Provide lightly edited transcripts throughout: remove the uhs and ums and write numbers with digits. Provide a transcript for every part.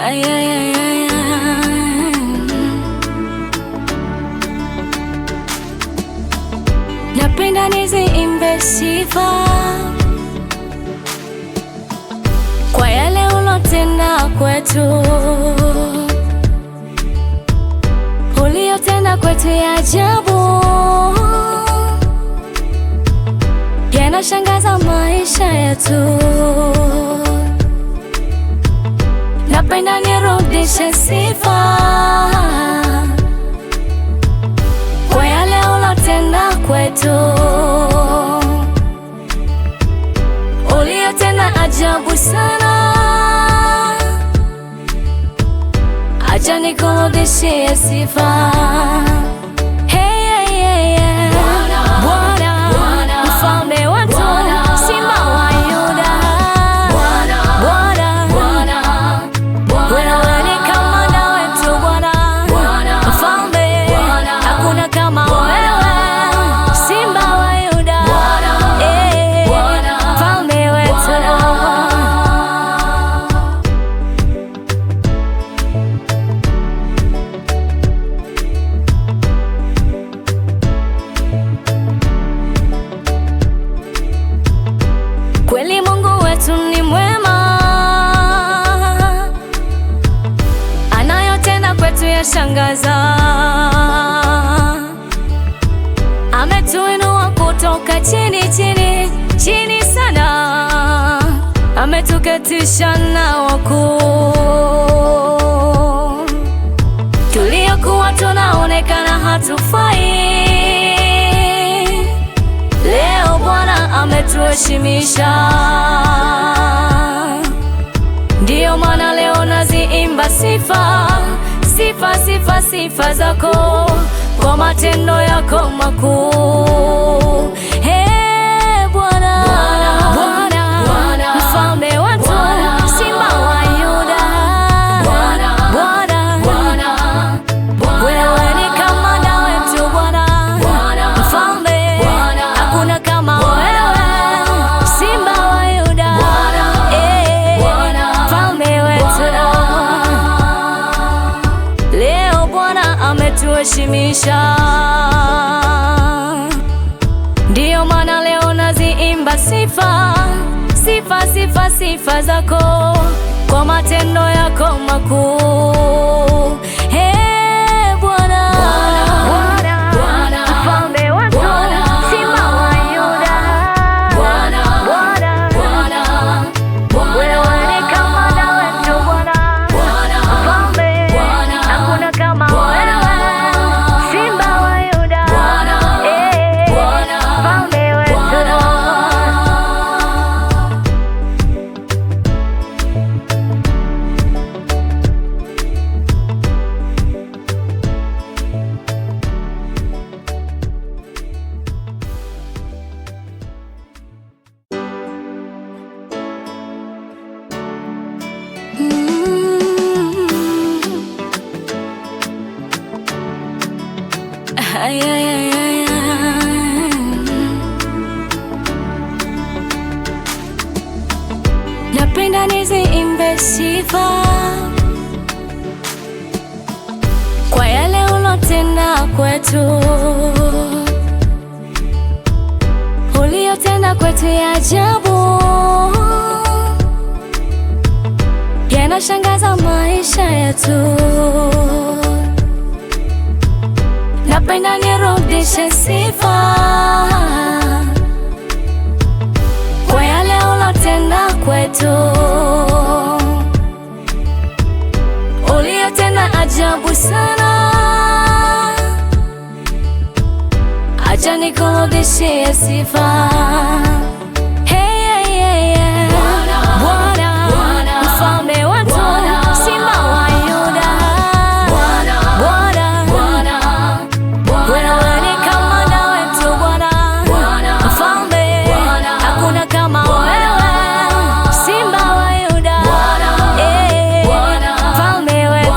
Ay, ay, ay, ay, ay. Napenda niziimbe sifa kwa yale ulotenda kwetu, uliyotenda kwetu ya ajabu, yanashangaza maisha yetu. Napenda nirudishe sifa kwa yale ulotenda kwetu, uliyotenda ajabu sana. Acha nikurudishie sifa. Hey, hey, hey, hey. Bwana, mfalme wetu, Simba wa Yuda. Wewe ni kamanda wetu Bwana, mfalme, hakuna kama wewe, Simba wa Yuda, mfalme wetu. Kweli Mungu wetu ni mwema, anayotenda kwetu yashangaza. Ametuinua kutoka chini sana, ametuketisha na wakuu. Tuliokuwa tunaonekana hatufai, leo Bwana ametuheshimisha. Ndiyo maana leo naziimba sifa, sifa, sifa, sifa zako kwa matendo yako makuu. Hey, Bwana, mfalme wetu, Simba wa Yuda. Wewe ni kamanda wetu Bwana, mfalme, hakuna kama wewe, Simba wa Yuda, mfalme wetu. Leo Bwana ametuheshimisha, ndiyo maana leo naziimba sifa, sifa, sifa, sifa zako kwa matendo yako makuu. Hey, Bwana, mfalme wetu, Simba wa Yuda. Wewe ni kamanda wetu Bwana, mfalme, hakuna kama wewe, Simba wa Yuda, mfalme wetu. Ay, ay, ay, ay, ay. Napenda niziimbe sifa kwa yale ulotenda kwetu, uliyotenda kwetu ya ajabu, yanashangaza maisha yetu. Napenda nirudishe sifa kwa yale ulotenda kwetu, uliyotenda ajabu sana. Acha nikurudishie sifa. Hey, hey, hey, hey. Bwana, mfalme wetu, Simba wa Yuda. Wewe ni kamanda wetu Bwana, mfalme, hakuna kama wewe, Simba wa Yuda, mfalme wetu.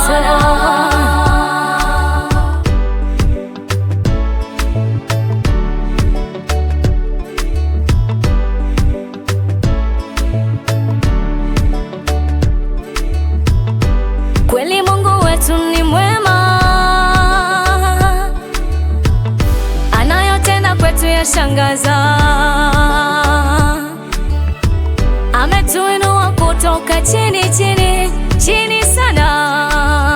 unanishangaza